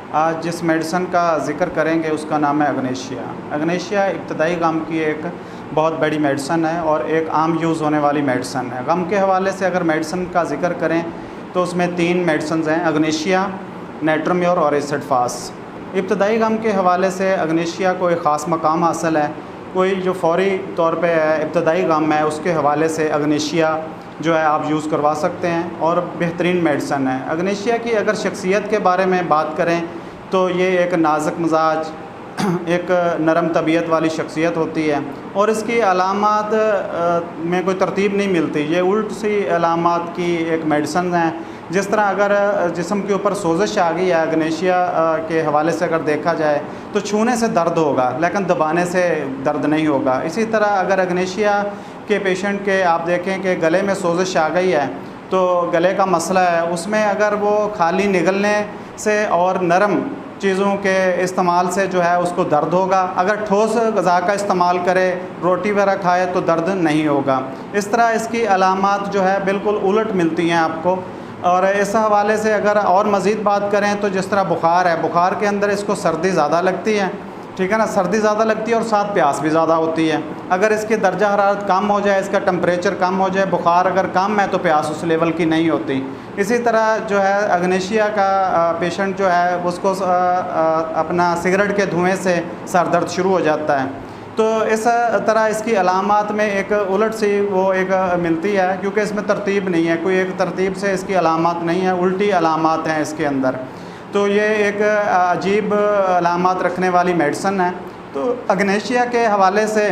आज जिस मेडिसिन का ज़िक्र करेंगे उसका नाम है अग्नेशिया। अग्नेशिया इब्तदाई गम की एक बहुत बड़ी मेडिसिन है और एक आम यूज़ होने वाली मेडिसिन है। गम के हवाले से अगर मेडिसिन का ज़िक्र करें तो उसमें 3 मेडिसिन हैं, अग्नेशिया, नेट्रोम्योर और एसिडफास। इब्तदाई गम के हवाले से अग्नेशिया को एक ख़ास मकाम हासिल है। कोई जो फ़ौरी तौर पे इब्तदाई गम है उसके हवाले से अग्नेशिया जो है आप यूज़ करवा सकते हैं और बेहतरीन मेडिसिन है। अग्नेशिया की अगर शख्सियत के बारे में बात करें तो ये एक नाजुक मिजाज, एक नरम तबीयत वाली शख्सियत होती है और इसकी अलामात में कोई तरतीब नहीं मिलती। ये उल्ट सी अलामात की एक मेडिसिन है। जिस तरह अगर जिस्म के ऊपर सोजिश आ गई है अग्नेशिया के हवाले से अगर देखा जाए तो छूने से दर्द होगा लेकिन दबाने से दर्द नहीं होगा। इसी तरह अगर अग्नेशिया के पेशेंट के आप देखें कि गले में सोजिश आ गई है तो गले का मसला है, उसमें अगर वो खाली निगलने से और नरम चीज़ों के इस्तेमाल से जो है उसको दर्द होगा। अगर ठोस ग़िज़ा का इस्तेमाल करे, रोटी वगैरह खाए तो दर्द नहीं होगा। इस तरह इसकी अलामात जो है बिल्कुल उलट मिलती हैं आपको। और इस हवाले से अगर और मज़ीद बात करें तो जिस तरह बुखार है, बुखार के अंदर इसको सर्दी ज़्यादा लगती है, ठीक है ना, सर्दी ज़्यादा लगती है और साथ प्यास भी ज़्यादा होती है। अगर इसकी दर्जा हरारत कम हो जाए, इसका टेम्परेचर कम हो जाए, बुखार अगर कम है तो प्यास उस लेवल की नहीं होती। इसी तरह जो है अग्नेशिया का पेशेंट जो है उसको अपना सिगरेट के धुएँ से सर दर्द शुरू हो जाता है। तो इस तरह इसकी अलामात में एक उलट सी वो एक मिलती है, क्योंकि इसमें तरतीब नहीं है, कोई एक तरतीब से इसकी अलामात नहीं है, उल्टी अलामात हैं इसके अंदर। तो ये एक अजीब अलामात रखने वाली मेडिसिन है। तो अग्नेशिया के हवाले से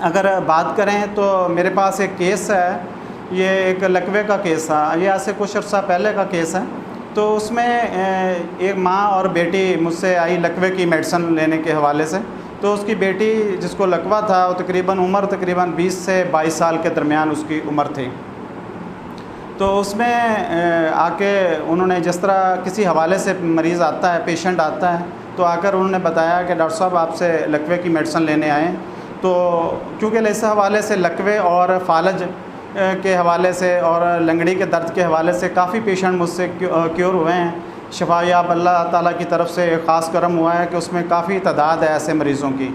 अगर बात करें तो मेरे पास एक केस है, ये एक लकवे का केस है, ये आज से कुछ अर्सा पहले का केस है। तो उसमें एक माँ और बेटी मुझसे आई लकवे की मेडिसिन लेने के हवाले से। तो उसकी बेटी जिसको लकवा था वो तकरीबन 20 से 22 साल के दरमियान उसकी उम्र थी। तो उसमें आके उन्होंने जिस तरह किसी हवाले से मरीज़ आता है, पेशेंट आता है, तो आकर उन्होंने बताया कि डॉक्टर साहब आपसे लकवे की मेडिसिन लेने आए। तो क्योंकि इस हवाले से लकवे और फालज के हवाले से और लंगड़ी के दर्द के हवाले से काफ़ी पेशेंट मुझसे क्योर हुए हैं। शफायाब अल्लाह ताला की तरफ से ख़ास करम हुआ है कि उसमें काफ़ी तादाद है ऐसे मरीज़ों की।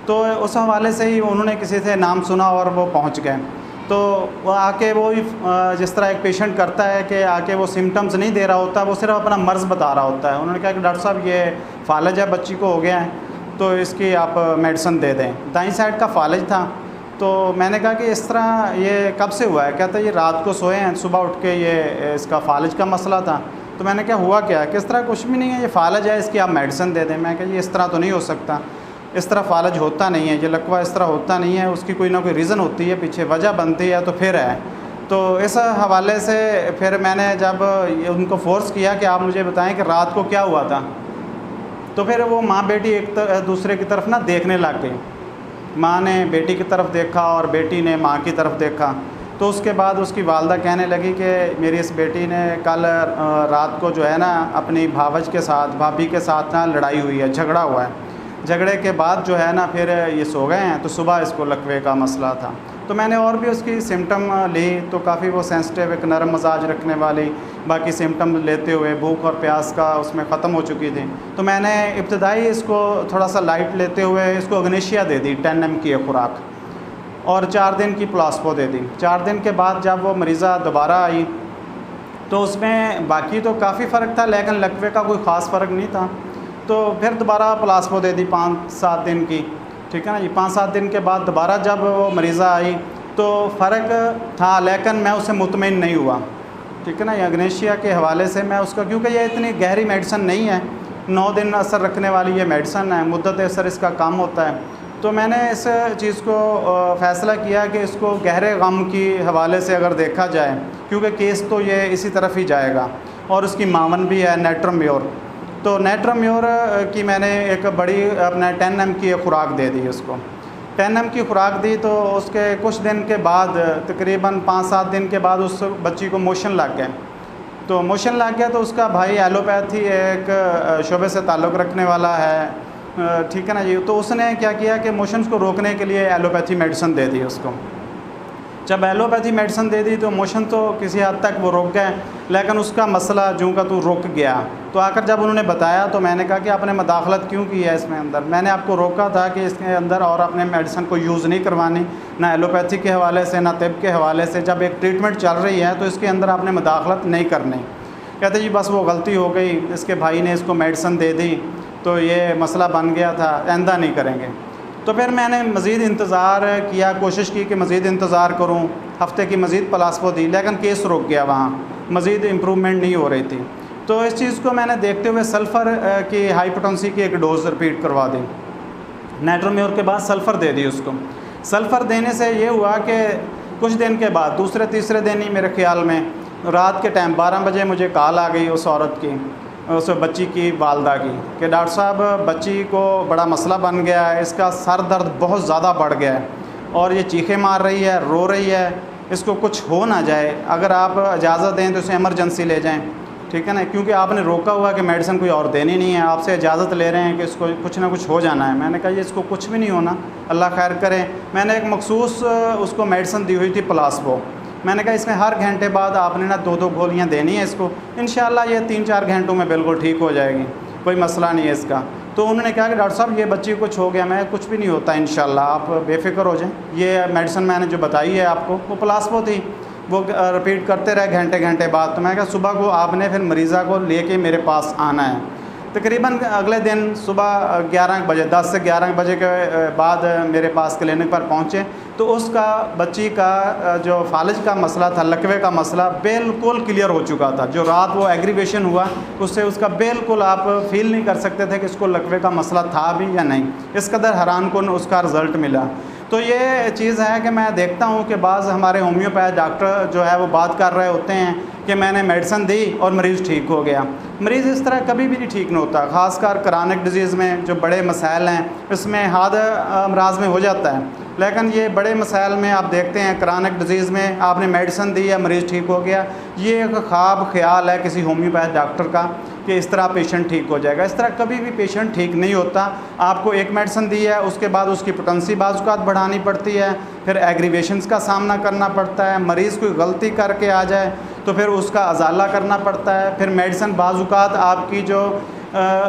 तो उस हवाले से ही उन्होंने किसी से नाम सुना और वो पहुँच गए। तो वो आके वो जिस तरह एक पेशेंट करता है कि आके वो सिम्टम्स नहीं दे रहा होता, वो सिर्फ अपना मर्ज़ बता रहा होता है। उन्होंने कहा कि डॉक्टर साहब ये फालज है, बच्ची को हो गया है, तो इसकी आप मेडिसिन दे दें। दाईं साइड का फालज था। तो मैंने कहा कि इस तरह ये कब से हुआ है? कहता है ये रात को सोए हैं, सुबह उठ के ये इसका फालज का मसला था। तो मैंने कहा हुआ क्या? किस तरह कुछ भी नहीं है, ये फालज है, इसकी आप मेडिसिन दे दें। मैं कहा ये इस तरह तो नहीं हो सकता, इस तरह फालज होता नहीं है, ये लकवा इस तरह होता नहीं है, उसकी कोई ना कोई रीज़न होती है, पीछे वजह बनती है, तो फिर है। तो इस हवाले से फिर मैंने जब उनको फ़ोर्स किया कि आप मुझे बताएं कि रात को क्या हुआ था, तो फिर वो माँ बेटी एक दूसरे की तरफ ना देखने लग गई। माँ ने बेटी की तरफ देखा और बेटी ने माँ की तरफ देखा। तो उसके बाद उसकी वालदा कहने लगी कि मेरी इस बेटी ने कल रात को जो है ना अपनी भाभी के साथ ना लड़ाई हुई है, झगड़ा हुआ है। झगड़े के बाद जो है ना फिर ये सो गए हैं, तो सुबह इसको लकवे का मसला था। तो मैंने और भी उसकी सिम्टम ली, तो काफ़ी वो सेंसिटिव, एक नरम मजाज रखने वाली, बाकी सिम्टम लेते हुए भूख और प्यास का उसमें ख़त्म हो चुकी थी। तो मैंने इब्तदाई इसको थोड़ा सा लाइट लेते हुए इसको अग्नेशिया दे दी, 10 mg की खुराक, और 4 दिन की प्लास्पो दे दी। 4 दिन के बाद जब वो मरीज़ा दोबारा आई तो उसमें बाकी तो काफ़ी फ़र्क था, लेकिन लकवे का कोई ख़ास फ़र्क नहीं था। तो फिर दोबारा प्लास्पो दे दी 5-7 दिन की, ठीक है ना। ये 5-7 दिन के बाद दोबारा जब वो मरीज़ा आई तो फ़र्क था, लेकिन मैं उससे मुतमिन नहीं हुआ, ठीक है ना। ये अग्नेशिया के हवाले से मैं उसका, क्योंकि ये इतनी गहरी मेडिसिन नहीं है, 9 दिन असर रखने वाली ये मेडिसिन है, मुद्दत असर इसका कम होता है। तो मैंने इस चीज़ को फ़ैसला किया कि इसको गहरे गम की हवाले से अगर देखा जाए, क्योंकि केस तो ये इसी तरफ ही जाएगा। और उसकी मावन भी है नेट्रोम्योर, तो नेट्रोम्योर की मैंने एक बड़ी अपना 10 mg की खुराक दे दी उसको। 10 mg की खुराक दी तो उसके कुछ दिन के बाद, तकरीबन 5-7 दिन के बाद उस बच्ची को मोशन लग गए। तो मोशन लग गया तो उसका भाई एलोपैथी एक शोबे से ताल्लुक़ रखने वाला है, ठीक है ना जी। तो उसने क्या किया कि मोशंस को रोकने के लिए एलोपैथी मेडिसिन दे दी उसको। जब एलोपैथी मेडिसिन दे दी तो मोशन तो किसी हद तक वो रुक गए, लेकिन उसका मसला जूँ का तू रुक गया, तो आकर जब उन्होंने बताया तो मैंने कहा कि आपने मदाखलत क्यों की है इसमें अंदर, मैंने आपको रोका था कि इसके अंदर और अपने मेडिसिन को यूज़ नहीं करवानी, ना एलोपैथी के हवाले से ना तिब के हवाले से। जब एक ट्रीटमेंट चल रही है तो इसके अंदर आपने मदाखलत नहीं करनी। कहते जी बस वो गलती हो गई, इसके भाई ने इसको मेडिसिन दे दी तो ये मसला बन गया था, आइंदा नहीं करेंगे। तो फिर मैंने मज़ीद इंतज़ार किया, कोशिश की कि मज़ीद इंतज़ार करूँ, हफ़्ते की मज़ीद प्लास्पो दी, लेकिन केस रुक गया, वहाँ मज़ीद इम्प्रूवमेंट नहीं हो रही थी। तो इस चीज़ को मैंने देखते हुए सल्फ़र की हाइपोटेंसी की एक डोज़ रिपीट करवा दी, नाइट्रोम्योर के बाद सल्फ़र दे दी उसको। सल्फ़र देने से ये हुआ कि कुछ दिन के बाद दूसरे तीसरे दिन ही मेरे ख़्याल में रात के टाइम 12 बजे मुझे कॉल आ गई उस औरत की, उस बच्ची की वालदा की, कि डॉक्टर साहब बच्ची को बड़ा मसला बन गया है, इसका सर दर्द बहुत ज़्यादा बढ़ गया है और ये चीखें मार रही है, रो रही है, इसको कुछ हो ना जाए, अगर आप इजाज़त दें तो इसे एमरजेंसी ले जाएं, ठीक है ना, क्योंकि आपने रोका हुआ कि मेडिसिन कोई और देनी नहीं है, आपसे इजाज़त ले रहे हैं कि इसको कुछ ना कुछ हो जाना है। मैंने कहा ये इसको कुछ भी नहीं होना, अल्लाह खैर करे। मैंने एक मखसूस उसको मेडिसिन दी हुई थी प्लास्पो, मैंने कहा इसमें हर घंटे बाद आपने ना 2-2 गोलियाँ देनी है इसको, इंशाल्लाह ये 3-4 घंटों में बिल्कुल ठीक हो जाएगी, कोई मसला नहीं है इसका। तो उन्होंने कहा कि डॉक्टर साहब ये बच्ची को कुछ हो गया, मैं कुछ भी नहीं होता इंशाल्लाह, आप बेफ़िक्र हो जाएं। ये मेडिसिन मैंने जो बताई है आपको वो प्लास्पो थी, वो रिपीट करते रहे घंटे घंटे बाद। तो मैं कहा सुबह को आपने फिर मरीज़ा को लेके मेरे पास आना है। तकरीबन अगले दिन सुबह 11 बजे, 10 से 11 बजे के बाद मेरे पास क्लिनिक पर पहुँचे तो उसका बच्ची का जो फालिज का मसला था, लकवे का मसला बिल्कुल क्लियर हो चुका था। जो रात वो एग्रीवेशन हुआ उससे उसका बिल्कुल आप फील नहीं कर सकते थे कि इसको लकवे का मसला था भी या नहीं, इस कदर हैरानकुन उसका रिज़ल्ट मिला। तो ये चीज़ है कि मैं देखता हूँ कि बाज़ हमारे होम्योपैथ डॉक्टर जो है वो बात कर रहे होते हैं कि मैंने मेडिसिन दी और मरीज़ ठीक हो गया। मरीज़ इस तरह कभी भी नहीं ठीक नहीं होता, ख़ासकर क्रॉनिक डिजीज़ में जो बड़े मसाइल हैं इसमें हाद अमराज में हो जाता है, लेकिन ये बड़े मसाइल में आप देखते हैं क्रॉनिक डिजीज़ में आपने मेडिसिन दी या मरीज़ ठीक हो गया, ये एक ख्वाब ख्याल है किसी होम्योपैथ डॉक्टर का कि इस तरह पेशेंट ठीक हो जाएगा। इस तरह कभी भी पेशेंट ठीक नहीं होता। आपको एक मेडिसिन दी है, उसके बाद उसकी पोटेंसी बाज़ बढ़ानी पड़ती है, फिर एग्रीवेशंस का सामना करना पड़ता है, मरीज़ कोई गलती करके आ जाए तो फिर उसका अजाला करना पड़ता है, फिर मेडिसिन बाज़ आपकी जो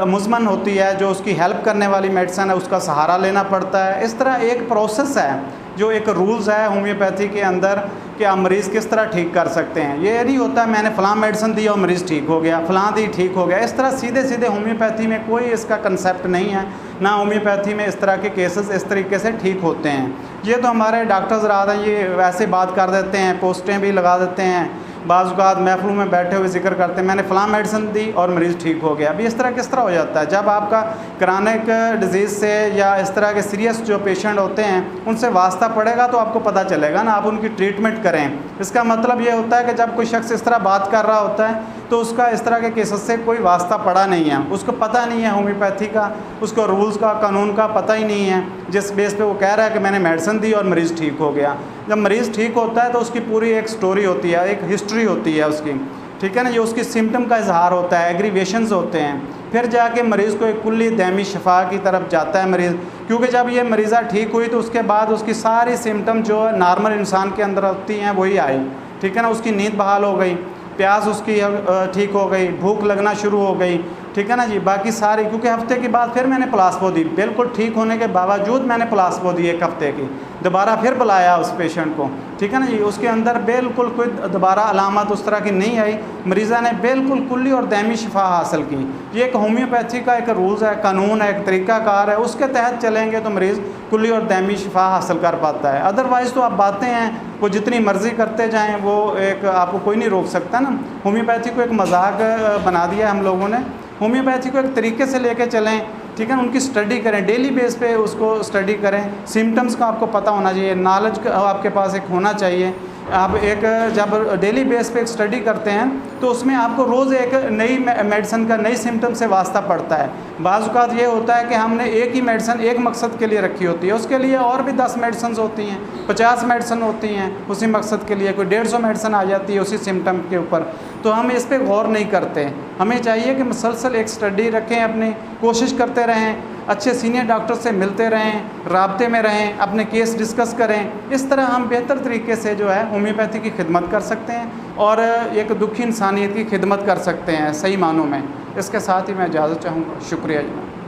मुज़मन होती है, जो उसकी हेल्प करने वाली मेडिसिन है, उसका सहारा लेना पड़ता है। इस तरह एक प्रोसेस है, जो एक रूल्स है होम्योपैथी के अंदर कि आप मरीज़ किस तरह ठीक कर सकते हैं। ये नहीं होता मैंने फ़लाँ मेडिसिन दी और मरीज़ ठीक हो गया, फ़लाँ दी ठीक हो गया, इस तरह सीधे सीधे होम्योपैथी में कोई इसका कंसेप्ट नहीं है, ना होम्योपैथी में इस तरह के केसेस इस तरीके से ठीक होते हैं। ये तो हमारे डॉक्टर्स रहा हैं, ये वैसे बात कर देते हैं, पोस्टें भी लगा देते हैं, बाज़ महफ़िलों में बैठे हुए जिक्र करते हैं मैंने फ़लाँ मेडिसिन दी और मरीज़ ठीक हो गया। अभी इस तरह किस तरह हो जाता है? जब आपका क्रॉनिक डिजीज़ से या इस तरह के सीरियस जो पेशेंट होते हैं उनसे वास्ता पड़ेगा तो आपको पता चलेगा ना, आप उनकी ट्रीटमेंट करें। इसका मतलब ये होता है कि जब कोई शख्स इस तरह बात कर रहा होता है तो उसका इस तरह के केसेस से कोई वास्ता पड़ा नहीं है, उसको पता नहीं है होम्योपैथी का, उसको रूल्स का, कानून का पता ही नहीं है, जिस बेस पे वो कह रहा है कि मैंने मेडिसिन दी और मरीज़ ठीक हो गया। जब मरीज़ ठीक होता है तो उसकी पूरी एक स्टोरी होती है, एक हिस्ट्री होती है उसकी, ठीक है ना, ये उसकी सिम्टम का इजहार होता है, एग्रीवेशंस होते हैं, फिर जाके मरीज़ को एक कुल्ली दैमी शफा की तरफ जाता है मरीज़। क्योंकि जब ये मरीज़ा ठीक हुई तो उसके बाद उसकी सारी सिम्टम जो नॉर्मल इंसान के अंदर होती हैं वही आई, ठीक है ना, उसकी नींद बहाल हो गई, प्यास उसकी ठीक हो गई, भूख लगना शुरू हो गई, ठीक है ना जी, बाकी सारी। क्योंकि हफ्ते के बाद फिर मैंने प्लास्पो दी, बिल्कुल ठीक होने के बावजूद मैंने प्लास्पो दी एक हफ्ते की, दोबारा फिर बुलाया उस पेशेंट को, ठीक है ना जी, उसके अंदर बिल्कुल कोई दोबारा अलामत उस तरह की नहीं आई, मरीज़ा ने बिल्कुल कुल्ली और दैमी शिफा हासिल की। ये एक होम्योपैथी का एक रूल्स है, कानून है, एक तरीक़ाकार है, उसके तहत चलेंगे तो मरीज़ कुल्ली और दैमी शिफा हासिल कर पाता है। अदरवाइज़ तो आप बातें हैं वो जितनी मर्ज़ी करते जाएँ, वो एक आपको कोई नहीं रोक सकता ना। होम्योपैथी को एक मजाक बना दिया हम लोगों ने, होम्योपैथी को एक तरीके से लेके चलें, ठीक है ना, उनकी स्टडी करें, डेली बेस पे उसको स्टडी करें, सिम्टम्स का आपको पता होना चाहिए, नॉलेज आपके पास एक होना चाहिए। आप एक जब डेली बेस पे एक स्टडी करते हैं तो उसमें आपको रोज़ एक नई मेडिसिन का, नई सिम्टम से वास्ता पड़ता है। बाज़ औक़ात ये होता है कि हमने एक ही मेडिसिन एक मकसद के लिए रखी होती है, उसके लिए और भी 10 मेडिसिन होती हैं, 50 मेडिसिन होती हैं उसी मकसद के लिए, कोई 150 मेडिसिन आ जाती है उसी सिम्टम के ऊपर, तो हम इस पर गौर नहीं करते। हमें चाहिए कि मुसलसल एक स्टडी रखें, अपनी कोशिश करते रहें, अच्छे सीनियर डॉक्टर से मिलते रहें, राब्ते में रहें, अपने केस डिस्कस करें। इस तरह हम बेहतर तरीके से जो है होम्योपैथी की खिदमत कर सकते हैं और एक दुखी इंसानियत की खिदमत कर सकते हैं सही मानों में। इसके साथ ही मैं इजाज़त चाहूँगा। शुक्रिया जनाब।